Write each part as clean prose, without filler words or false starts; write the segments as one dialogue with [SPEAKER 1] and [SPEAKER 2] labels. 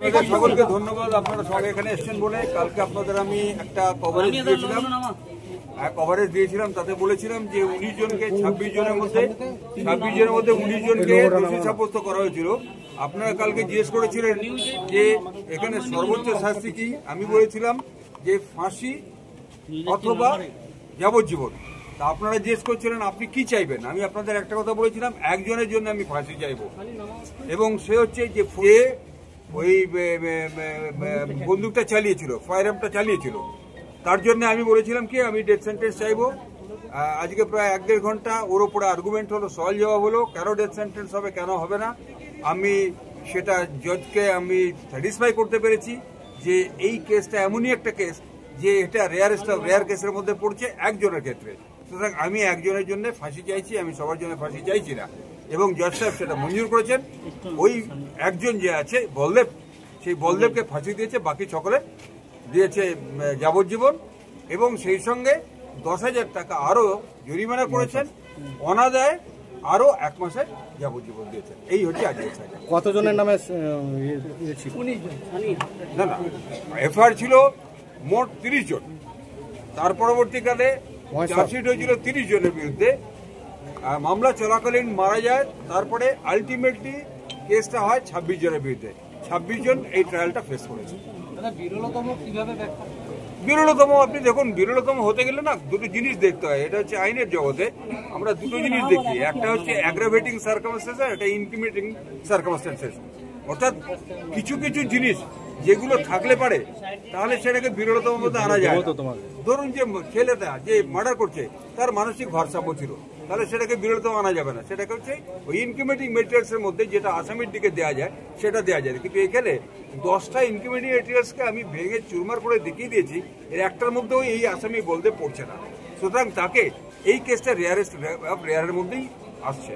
[SPEAKER 1] আপনাদের সকলকে ধন্যবাদ। আপনারা সবাই এখানে এসেছেন বলে। কালকে আপনাদের আমি একটা কভারেজ দিয়েছিলাম, তাতে বলেছিলাম যে 19 জনকে 26 জনের মধ্যে 19 জনকে দোষী সাব্যস্ত করা হয়েছিল। আপনারা কালকে জিজ্ঞেস করেছিলেন যে এখানে সর্বোচ্চ শাস্তি কি। আমি বলেছিলাম যে ফাঁসি অথবা যাবজ্জীবন। তা আপনারা জিজ্ঞেস করছিলেন আপনি কি চাইবেন। আমি আপনাদের একটা কথা বলেছিলাম, একজনের জন্য আমি ফাঁসি চাইব, এবং সে হচ্ছে যে ওই বন্দুকটা চালিয়েছিল, ফায়ার আর্মটা চালিয়েছিল, তার জন্য আমি বলেছিলাম কি আমি ডেথ সেন্টেন্স চাইবো। আজকে প্রায় 1-1.5 ঘন্টা ওর উপরে আর্গুমেন্ট হলো, সওয়াল জবাব হলো, কেন ডেথ সেন্টেন্স হবে কেন হবে না। আমি সেটা জজকে আমি স্যাটিসফাই করতে পেরেছি যে এই কেসটা এমনই একটা কেস যে এটা রেয়ার কেসের মধ্যে পড়ছে একজনের ক্ষেত্রে। সুতরাং আমি একজনের জন্য ফাঁসি চাইছি, আমি সবার জন্য ফাঁসি চাইছি না, এবং জজ সাহেব সেটা মঞ্জুর করেছেন। ওই একজন যে আছে বলদেব, সেই বলদেবকে ফাঁসি দিয়েছে, বাকি সকলে দিয়েছে যাবজ্জীবন, এবং সেই সঙ্গে 10,000 টাকা আরো জরিমানা করেছেন, অনাদায়ে আরো 1 মাসের যাবজ্জীবন দিয়েছেন। এই হচ্ছে আজকের সাজা।
[SPEAKER 2] কতজনের নামে
[SPEAKER 1] না এফআইআর ছিল মোট 30 জন। তার পরবর্তীকালে চার্জশিট হয়েছিল 30 জনের বিরুদ্ধে। মামলা চলাকালীন মারা যায়, তারপরে আলটিমেটলি কেসটা হয় 26 জনের বিরুদ্ধে। 26 জন এই ট্রায়ালটা ফেস করেছে। বিরলতম আপনি দেখুন, বিরলতম হতে গেলে না দুটো জিনিস দেখতে হয়। এটা হচ্ছে আইনের জগতে আমরা দুটো জিনিস দেখি, একটা হচ্ছে অ্যাগ্রাভেটিং সার্কামস্টেন্সেস আর একটা ইনক্রিমেটিং সার্কামস্টেন্সেস। অর্থাৎ কিছু কিছু জিনিস যেগুলো থাকলে পারে তাহলে সেটাকে বিরলতম মধ্যে আনা যায়। ধরুন যে ছেলেটা যে মার্ডার করছে তার মানসিক ভারসাম্য ছিল, তাহলে সেটাকে বিরলতম আনা যাবে না। সেটাকে হচ্ছে ওই ইনক্রিমেটিং মেটেরিয়ালসের মধ্যে যেটা আসামির দিকে দেওয়া যায় সেটা দেওয়া যায়। কিন্তু এখানে 10টা ইনক্রিমেটিং মেটেরিয়ালসকে আমি ভেঙে চুরমার করে দেখিয়ে দিয়েছি, এর একটার মধ্যেও এই আসামি বলতে পড়ছে না। সুতরাং তাকে এই কেসটা রেয়ারের মধ্যেই আসছে।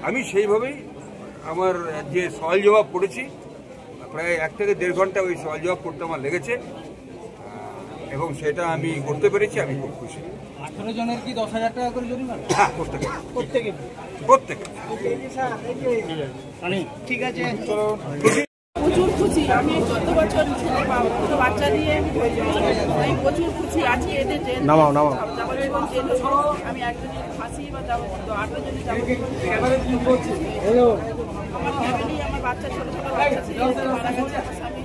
[SPEAKER 1] আমি সেইভাবেই আমার যে সওয়াল জবাব করেছি, প্রায় 1 থেকে 1.5 ঘন্টা ওই সওয়াল জবাব করতে আমার লেগেছে, এবং সেটা আমি করতে পেরেছি। আমি খুব খুশি।
[SPEAKER 3] 18 জনের কি 10,000 টাকা করে জরিমানা?
[SPEAKER 1] হ্যাঁ, প্রত্যেকে।
[SPEAKER 3] ঠিক আছে,
[SPEAKER 4] প্রচুর খুশি। আমি 14 বছর ছেলে ছোট বাচ্চা নিয়ে আমি প্রচুর খুশি। আজকে এদের জেল যাবজ্জীবন জেল হলো। আমি একজনের ফাঁসি বা 18 জনের যাবজ্জীবন। আমার ফ্যামিলি, আমার বাচ্চা, ছোট ছোট বাচ্চা ছিল, মারা গেছে। আমার স্বামী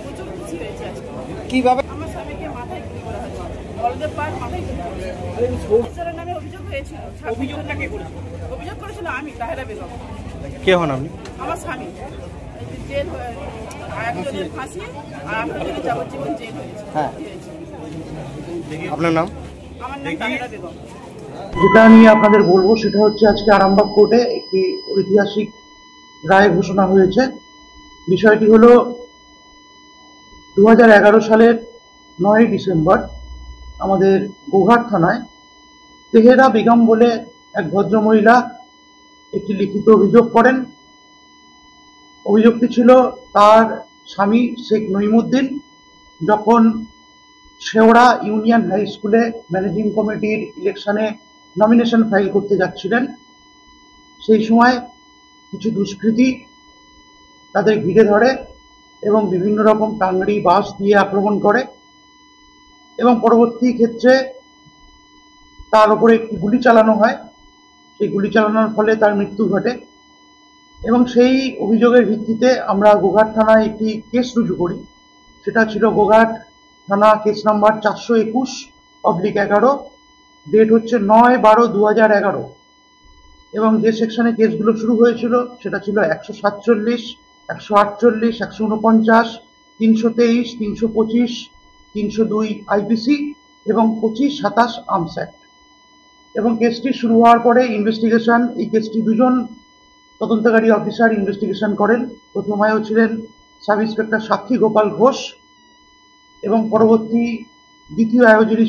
[SPEAKER 4] প্রচুর খুশি হয়েছে আজকে।
[SPEAKER 3] কিভাবে?
[SPEAKER 4] আমার স্বামীকে মাথায় গুলি করা হয়েছে, বলদেব পার মাথায় গুলি করেছে। নামে অভিযোগ হয়েছিল। অভিযোগ করেছিল আমি, তাহেরা বেগম।
[SPEAKER 2] কে হন আপনি?
[SPEAKER 4] আমার স্বামী। জেল একজনের ফাঁসি আর 18 জনের যাবজ্জীবন জেল হয়েছে।
[SPEAKER 2] আপনার নাম?
[SPEAKER 4] আমার নাম তাহেরা বেগম।
[SPEAKER 5] যেটা নিয়ে আপনাদের বলবো সেটা হচ্ছে আজকে আরামবাগ কোর্টে একটি ঐতিহাসিক রায় ঘোষণা হয়েছে। বিষয়টি হলো 2011 সালের 9 ডিসেম্বর আমাদের গোঘাট থানায় তেহেরা বেগম বলে এক ভদ্রমহিলা একটি লিখিত অভিযোগ করেন। অভিযোগটি ছিল তার স্বামী শেখ নইমুদ্দিন যখন শেওড়া ইউনিয়ন হাই স্কুলে ম্যানেজিং কমিটির ইলেকশনে নমিনেশন ফাইল করতে যাচ্ছিলেন, সেই সময় কিছু দুষ্কৃতী তাদের ঘিরে ধরে এবং বিভিন্ন রকম টাংড়ি বাঁশ দিয়ে আক্রমণ করে, এবং পরবর্তী ক্ষেত্রে তার উপরে একটি গুলি চালানো হয়। সেই গুলি চালানোর ফলে তার মৃত্যু ঘটে, এবং সেই অভিযোগের ভিত্তিতে আমরা গোঘাট থানায় একটি কেস রুজু করি। সেটা ছিল গোঘাট থানা কেস নাম্বার 421/11, ডেট হচ্ছে 9/12/2011, এবং যে সেকশনে কেসগুলো শুরু হয়েছিল সেটা ছিল 147, 148, 149, 323, 325, 302 আইপিসি এবং 25-27 আর্মস অ্যাক্ট। এবং কেসটি শুরু হওয়ার পরে ইনভেস্টিগেশন, এই কেসটি 2 জন তদন্তকারী অফিসার ইনভেস্টিগেশন করেন। প্রথমেও ছিলেন সাব ইন্সপেক্টর সাক্ষী গোপাল ঘোষ, এবং পরবর্তী দ্বিতীয় আয়োজনী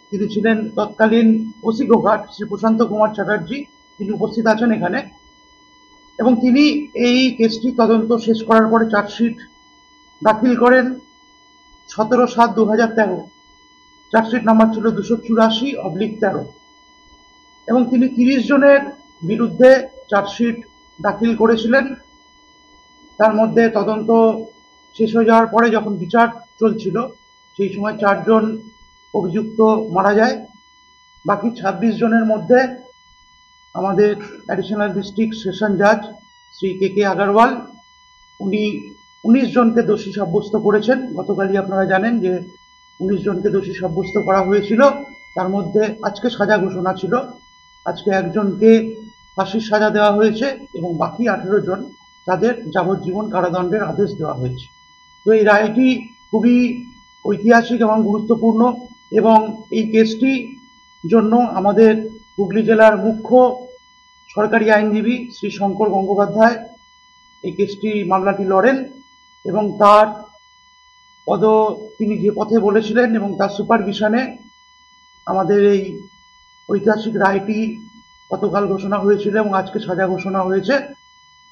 [SPEAKER 5] তিনি ছিলেন তৎকালীন ওসি গোঘাট শ্রী প্রশান্ত কুমার চ্যাটার্জি, তিনি উপস্থিত আছেন এখানে। এবং তিনি এই কেসটি তদন্ত শেষ করার পরে চার্জশিট দাখিল করেন 17/7/2013। চার্জশিট নাম্বার ছিল 284/13, এবং তিনি 30 জনের বিরুদ্ধে চার্জশিট দাখিল করেছিলেন। তার মধ্যে তদন্ত শেষ হয়ে যাওয়ার পরে যখন বিচার চলছিল সেই সময় 4 জন অভিযুক্ত মারা যায়। বাকি 26 জনের মধ্যে আমাদের অ্যাডিশনাল ডিস্ট্রিক্ট সেশন জাজ শ্রী কে আগরওয়াল উনি 19 জনকে দোষী সাব্যস্ত করেছেন। গতকালই আপনারা জানেন যে 19 জনকে দোষী সাব্যস্ত করা হয়েছিল, তার মধ্যে আজকে সাজা ঘোষণা ছিল। আজকে একজনকে ফাঁসির সাজা দেওয়া হয়েছে এবং বাকি 18 জন তাদের যাবজ্জীবন কারাদণ্ডের আদেশ দেওয়া হয়েছে। তো এই রায়টি খুবই ঐতিহাসিক এবং গুরুত্বপূর্ণ এবং এই কেসটি জন্য আমাদের হুগলি জেলার মুখ্য সরকারি আইনজীবী শ্রী শঙ্কর গঙ্গোপাধ্যায় এই মামলাটি লড়েন এবং তিনি যে পথে বলেছিলেন এবং তার সুপারভিশনে আমাদের এই ঐতিহাসিক রায়টি গতকাল ঘোষণা হয়েছিল এবং আজকে সাজা ঘোষণা হয়েছে।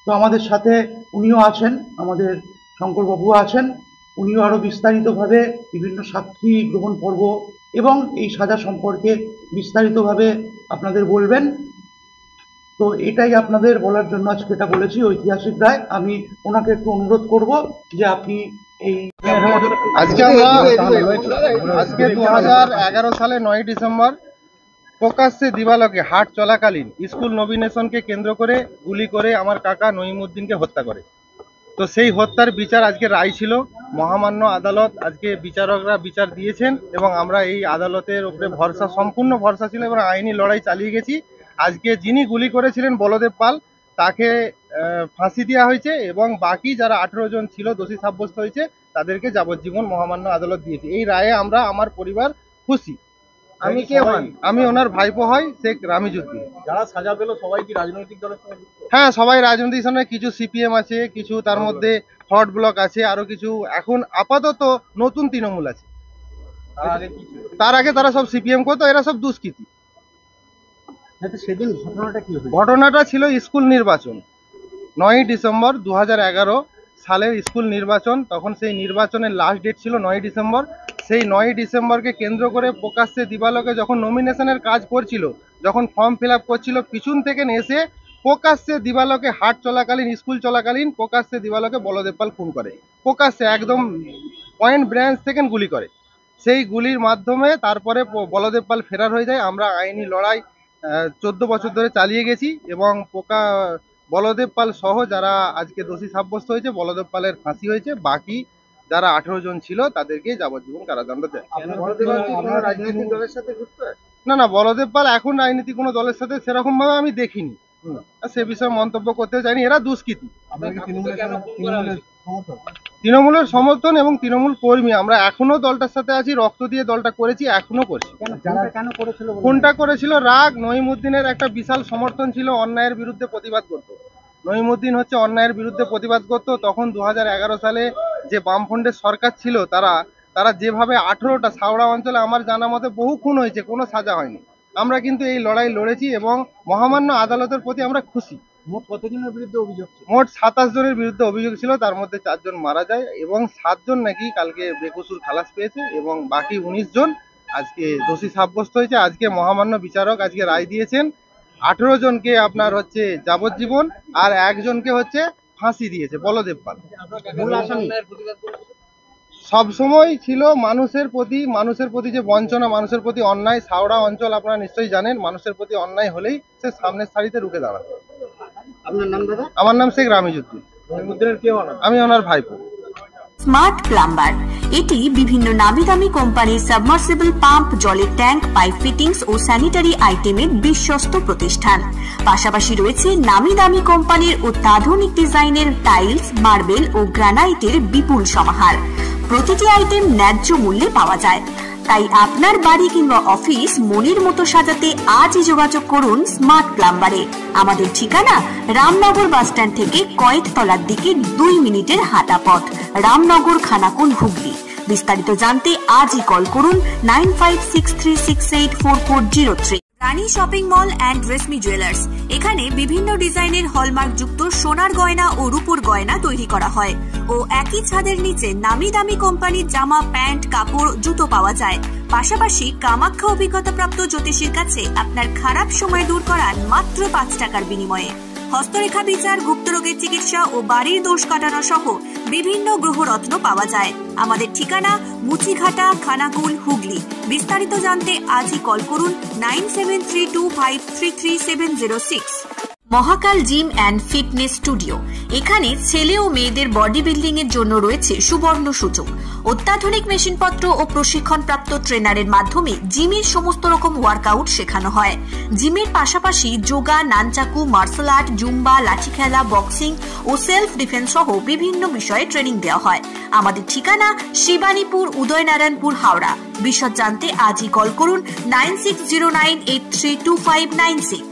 [SPEAKER 5] তো আমাদের সাথে উনিও আছেন, আমাদের শঙ্করবাবু আছেন, উনিও আরো বিস্তারিতভাবে বিভিন্ন সাক্ষী গ্রহণ পর্ব এবং এই সাজা সম্পর্কে বিস্তারিতভাবে আপনাদের বলবেন। তো এটাই আপনাদের বলার জন্য আজকে এটা বলেছি, ঐতিহাসিক রায়। আমি ওনাকে একটু অনুরোধ করব যে আপনি এই
[SPEAKER 2] আজকে 2011 সালে 9 ডিসেম্বর প্রকাশ্যে দিবালোকে হাট চলাকালীন স্কুল নমিনেশনকে কেন্দ্র করে গুলি করে আমার কাকা নঈমুদ্দিনকে হত্যা করে। তো সেই হত্যার বিচার আজকে রায় ছিল। মহামান্য আদালত আজকে বিচারকরা বিচার দিয়েছেন এবং আমরা এই আদালতের উপরে সম্পূর্ণ ভরসা ছিল এবং আইনি লড়াই চালিয়ে গেছি। আজকে যিনি গুলি করেছিলেন বলদেব পাল তাকে ফাঁসি দেওয়া হয়েছে এবং বাকি যারা 18 জন ছিল দোষী সাব্যস্ত হয়েছে তাদেরকে যাবজ্জীবন মহামান্য আদালত দিয়েছে। এই রায়ে আমার পরিবার খুশি।
[SPEAKER 3] আমি কে হন?
[SPEAKER 2] আমি ওনার ভাইপো হয় শেখ রামিজউদ্দিন।
[SPEAKER 3] যারা সাজা পেল সবাই কি রাজনৈতিক দলের সঙ্গে যুক্ত?
[SPEAKER 2] হ্যাঁ, সবাই রাজনৈতিক সঙ্গে, কিছু সিপিএম আছে, কিছু তার মধ্যে ফরওয়ার্ড ব্লক আছে, আরো কিছু এখন আপাতত নতুন তৃণমূল আছে। তার আগে তারা সব সিপিএম করতো, এরা সব দুষ্কৃতী।
[SPEAKER 3] সেদিন ঘটনাটা কি হয়েছে?
[SPEAKER 2] ঘটনাটা ছিল স্কুল নির্বাচন 9 ডিসেম্বর 2011 সালের স্কুল নির্বাচন। তখন সেই নির্বাচনের লাস্ট ডেট ছিল 9 ডিসেম্বর। সেই 9 ডিসেম্বরকে কেন্দ্র করে প্রকাশ্যে দিবালোকে যখন নমিনেশনের কাজ করছিল, যখন ফর্ম ফিল আপ করছিল, পিছন থেকে এসে প্রকাশ্যে দিবালোকে হাট চলাকালীন স্কুল চলাকালীন প্রকাশ্যে দিবালোকে বলদেব পাল খুন করে। প্রকাশ্যে একদম পয়েন্ট ব্ল্যাঙ্ক থেকে গুলি করে। সেই গুলির মাধ্যমে তারপরে বলদেব পাল ফেরার হয়ে যায়। আমরা আইনি লড়াই 14 বছর ধরে চালিয়ে গেছি এবং বলদেব পাল সহ যারা আজকে দোষী সাব্যস্ত হয়েছে, বলদেব পালের ফাঁসি হয়েছে। বাকি যারা 18 জন ছিল তাদেরকে যাবজ্জীবন কারাদণ্ড দেয়। না, বলদেব পাল এখন রাজনীতি কোনো দলের সাথে সেরকম ভাবে আমি দেখিনি, সে বিষয়ে মন্তব্য করতে চাইনি। এরা দুষ্কৃতী। তৃণমূলের সমর্থন এবং তৃণমূল কর্মী, আমরা এখনো দলটার সাথে আছি, রক্ত দিয়ে দলটা করেছি, এখনো করছি। কোনটা করেছিল? রাগ। নঈমুদ্দিনের একটা বিশাল সমর্থন ছিল, অন্যায়ের বিরুদ্ধে প্রতিবাদ করত। নঈমুদ্দিন হচ্ছে অন্যায়ের বিরুদ্ধে প্রতিবাদ করত। তখন 2011 সালে যে বামফ্রন্টের সরকার ছিল তারা যেভাবে 18টা সাউড়া অঞ্চলে আমার জানা মতে বহু খুন হয়েছে, কোনো সাজা হয়নি। আমরা কিন্তু এই লড়াই লড়েছি এবং মহামান্য আদালতের প্রতি আমরা খুশি।
[SPEAKER 3] মোট কতজনের বিরুদ্ধে অভিযোগ ছিল?
[SPEAKER 2] মোট 27 জনের বিরুদ্ধে অভিযোগ ছিল, তার মধ্যে 4 জন মারা যায় এবং 7 জন নাকি কালকে বেকসুর খালাস পেয়েছে এবং বাকি 19 জন আজকে দোষী সাব্যস্ত হয়েছে। আজকে মহামান্য বিচারক আজকে রায় দিয়েছেন। 18 জনকে আপনার হচ্ছে যাবজ্জীবন আর 1 জনকে হচ্ছে ফাঁসি দিয়েছে বলদেব পাল। সব সময় ছিল মানুষের প্রতি যে বঞ্চনা, মানুষের প্রতি অন্যায়। সাউড়া অঞ্চল আপনারা নিশ্চয়ই জানেন, মানুষের প্রতি অন্যায় হলেই সে সামনের সারিতে রুখে দাঁড়ায়।
[SPEAKER 3] আপনার নাম দাদা?
[SPEAKER 2] আমার নাম শেখ রামিজউদ্দিন। আমি ওনার ভাইপো।
[SPEAKER 6] স্মার্ট প্লাম্বার, এটি বিভিন্ন নামি দামি কোম্পানির সাবমার্সিবল পাম্প, জলের ট্যাঙ্ক, পাইপ ফিটিংস ও স্যানিটারি আইটেমের বিশ্বস্ত প্রতিষ্ঠান। পাশাপাশি রয়েছে নামি দামি কোম্পানির অত্যাধুনিক ডিজাইনের টাইলস, মার্বেল ও গ্রানাইটের বিপুল সমাহার। প্রতিটি আইটেম ন্যায্য মূল্যে পাওয়া যায়। তাই আপনার বাড়ি কিংবা অফিস মনের মতো সাজাতে আজই যোগাযোগ করুন স্মার্ট প্লাম্বারে। আমাদের ঠিকানা রামনগর বাসস্ট্যান্ড থেকে কয়েকতলার দিকে 2 মিনিটের হাঁটা পথ, রামনগর, খানাকুল, হুগলি। বিস্তারিত জানতে আজই কল করুন 9563684403। Rani shopping mall and Reshmi jewellers, এখানে বিভিন্ন ডিজাইনের হলমার্ক যুক্ত সোনার গয়না ও রূপোর গয়না তৈরি করা হয় ও একই ছাদের নিচে নামি দামি কোম্পানির জামা, প্যান্ট, কাপড়, জুতো পাওয়া যায়। পাশাপাশি কামাখ্যা অভিজ্ঞতাপ্রাপ্ত জ্যোতিষীর কাছে আপনার খারাপ সময় দূর করান মাত্র 5 টাকার বিনিময়ে। হস্তরেখা বিচার, গুপ্তরোগের চিকিৎসা ও বাড়ির দোষ কাটানো সহ বিভিন্ন গ্রহরত্ন পাওয়া যায়। আমাদের ঠিকানা মুচিঘাটা, খানাকুল, হুগলি। বিস্তারিত জানতে আজই কল করুন 9732533706। মহাকাল জিম অ্যান্ড ফিটনেস স্টুডিও। এখানে ছেলে ও মেয়েদের বডি বিল্ডিং এর জন্য রয়েছে সুবর্ণ সুযোগ। অত্যাধুনিক মেশিনপত্র ও প্রশিক্ষণপ্রাপ্ত ট্রেনারের মাধ্যমে জিমের সমস্ত রকম ওয়ার্কআউট শেখানো হয়। জিমের পাশাপাশি yoga, nunchaku, martial art, zumba, লাঠি খেলা, বক্সিং ও সেলফ ডিফেন্স সহ বিভিন্ন বিষয়ে ট্রেনিং দেওয়া হয়। আমাদের ঠিকানা শিবানীপুর, উদয়নারায়ণপুর, হাওড়া। বিশদ জানতে আজই কল করুন 9609832596।